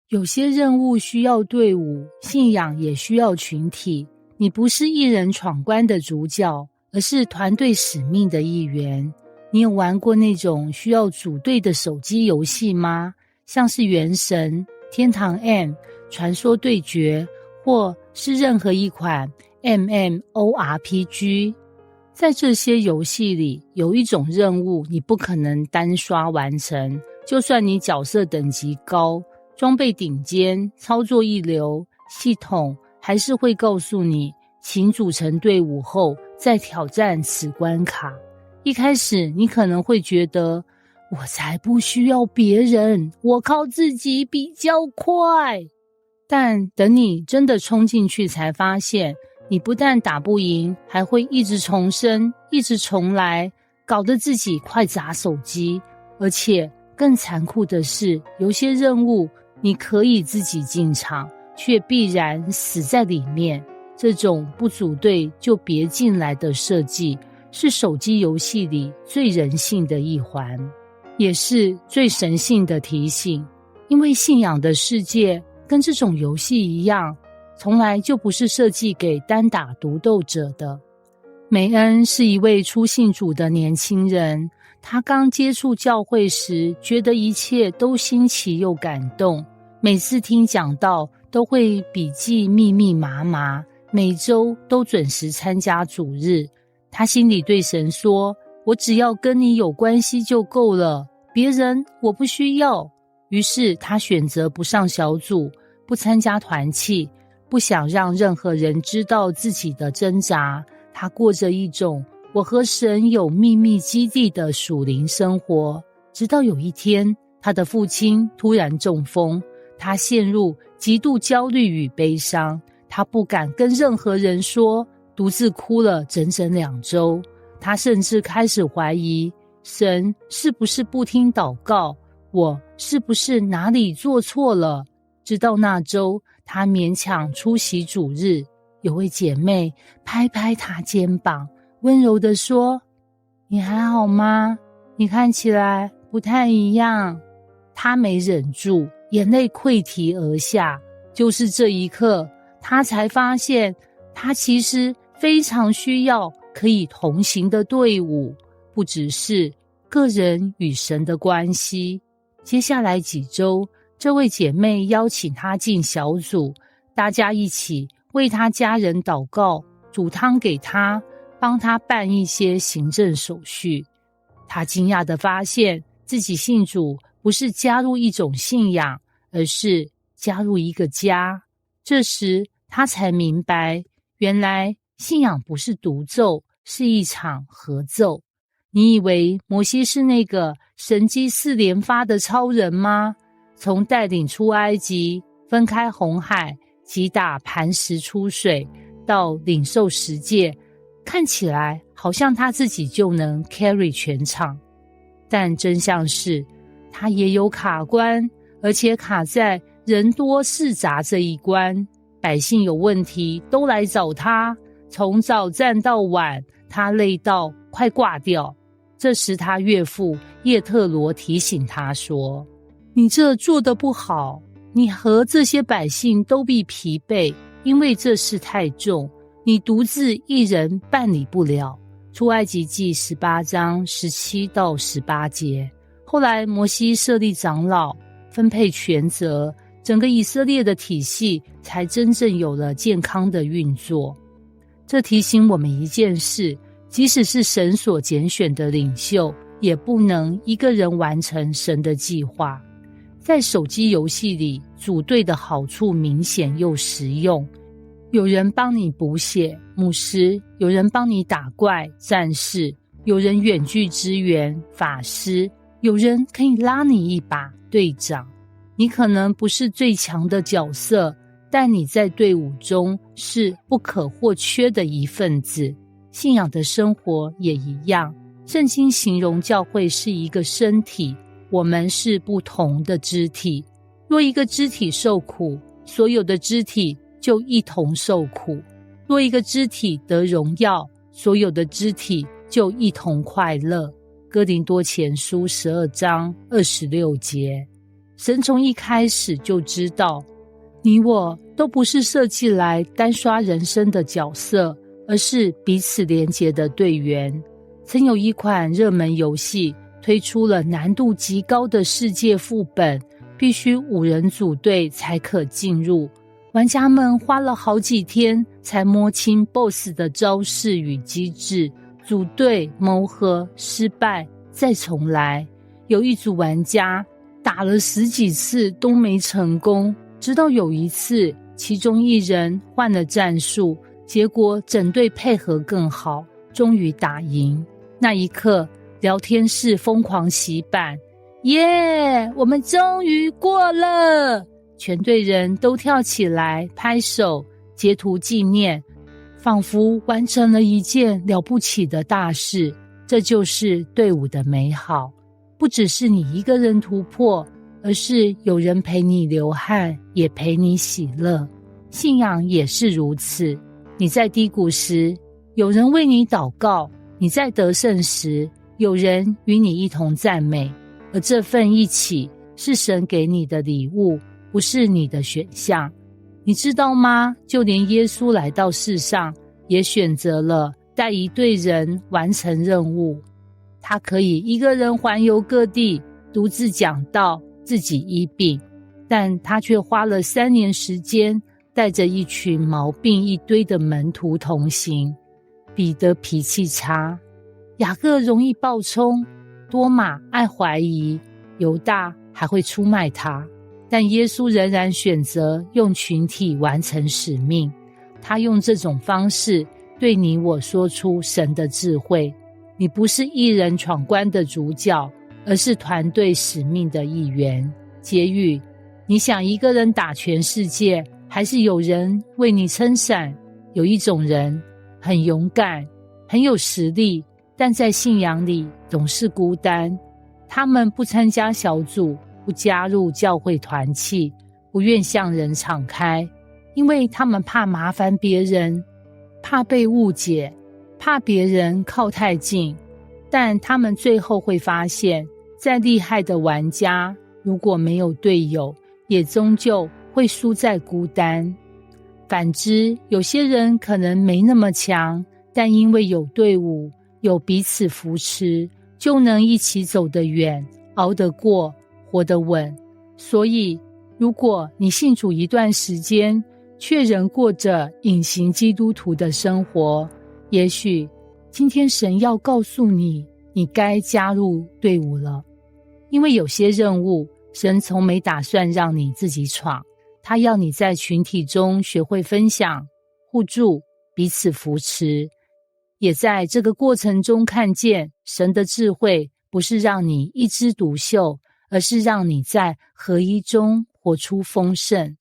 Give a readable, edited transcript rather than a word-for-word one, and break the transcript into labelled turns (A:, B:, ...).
A: 有些任务需要队伍，信仰也需要群体。你不是一人闯关的主角，而是团队使命的一员。你有玩过那种需要组队的手机游戏吗？像是原神、天堂 M、传说对决，或是任何一款 MMORPG。在这些游戏里，有一种任务你不可能单刷完成，就算你角色等级高，装备顶尖，操作一流，系统还是会告诉你，请组成队伍后再挑战此关卡。一开始你可能会觉得，我才不需要别人，我靠自己比较快。但等你真的冲进去才发现，你不但打不赢，还会一直重生，一直重来，搞得自己快砸手机。而且更残酷的是，有些任务你可以自己进场，却必然死在里面。这种不组队就别进来的设计，是手机游戏里最人性的一环，也是最神性的提醒。因为信仰的世界跟这种游戏一样，从来就不是设计给单打独斗者的。美恩是一位初信主的年轻人，他刚接触教会时，觉得一切都新奇又感动。每次听讲道，都会笔记密密麻麻，每周都准时参加主日。他心里对神说，我只要跟你有关系就够了，别人我不需要。于是他选择不上小组，不参加团契，不想让任何人知道自己的挣扎。他过着一种我和神有秘密基地的属灵生活。直到有一天，他的父亲突然中风，他陷入极度焦虑与悲伤，他不敢跟任何人说，独自哭了整整2周。他甚至开始怀疑，神是不是不听祷告，我是不是哪里做错了。直到那周，他勉强出席主日，有位姐妹拍拍他肩膀，温柔地说，你还好吗？你看起来不太一样。他没忍住，眼泪溃堤而下。就是这一刻，他才发现，他其实非常需要可以同行的队伍，不只是个人与神的关系。接下来几周，这位姐妹邀请他进小组，大家一起为他家人祷告，煮汤给他，帮他办一些行政手续。他惊讶地发现，自己信主不是加入一种信仰，而是加入一个家。这时他才明白，原来信仰不是独奏，是一场合奏。你以为摩西是那个神迹4连发的超人吗？从带领出埃及，分开红海，击打磐石出水，到领受十诫，看起来好像他自己就能 carry 全场。但真相是，他也有卡关，而且卡在人多势杂这一关。百姓有问题都来找他，从早站到晚，他累到快挂掉。这时他岳父叶特罗提醒他说，你这做得不好，你和这些百姓都必疲惫，因为这事太重，你独自一人办理不了。出埃及记18章17到18节。后来摩西设立长老，分配权责，整个以色列的体系才真正有了健康的运作。这提醒我们一件事，即使是神所拣选的领袖，也不能一个人完成神的计划。在手机游戏里，组队的好处明显又实用。有人帮你补血，牧师；有人帮你打怪，战士；有人远距支援，法师；有人可以拉你一把，队长。你可能不是最强的角色，但你在队伍中是不可或缺的一份子。信仰的生活也一样，圣经形容教会是一个身体，我们是不同的肢体。若一个肢体受苦，所有的肢体就一同受苦；若一个肢体得荣耀，所有的肢体就一同快乐。哥林多前书12章26节。神从一开始就知道，你我都不是设计来单刷人生的角色，而是彼此连结的队员。曾有一款热门游戏推出了难度极高的世界副本，必须5人组队才可进入。玩家们花了好几天才摸清 BOSS 的招式与机制，组队谋合失败再重来。有一组玩家打了10几次都没成功，直到有一次其中一人换了战术，结果整队配合更好，终于打赢。那一刻聊天室疯狂洗版，耶，我们终于过了！全队人都跳起来拍手截图纪念，仿佛完成了一件了不起的大事。这就是队伍的美好，不只是你一个人突破，而是有人陪你流汗，也陪你喜乐。信仰也是如此，你在低谷时，有人为你祷告；你在得胜时，有人与你一同赞美。而这份一起是神给你的礼物，不是你的选项。你知道吗？就连耶稣来到世上，也选择了带一队人完成任务。他可以一个人环游各地，独自讲道，自己医病，但他却花了3年时间，带着一群毛病一堆的门徒同行。彼得脾气差，雅各容易暴冲，多马爱怀疑，犹大还会出卖他。但耶稣仍然选择用群体完成使命，他用这种方式对你我说出神的智慧。你不是一人闯关的主角，而是团队使命的一员。结语：你想一个人打全世界，还是有人为你撑伞？有一种人很勇敢，很有实力，但在信仰里总是孤单。他们不参加小组，不加入教会团契，不愿向人敞开，因为他们怕麻烦别人，怕被误解，怕别人靠太近。但他们最后会发现，再厉害的玩家，如果没有队友，也终究会输在孤单。反之，有些人可能没那么强，但因为有队伍，有彼此扶持，就能一起走得远，熬得过，活得稳。所以，如果你信主一段时间，却仍过着隐形基督徒的生活，也许今天神要告诉你，你该加入队伍了。因为有些任务，神从没打算让你自己闯，他要你在群体中学会分享、互助、彼此扶持，也在这个过程中看见神的智慧，不是让你一枝独秀，而是让你在合一中活出丰盛。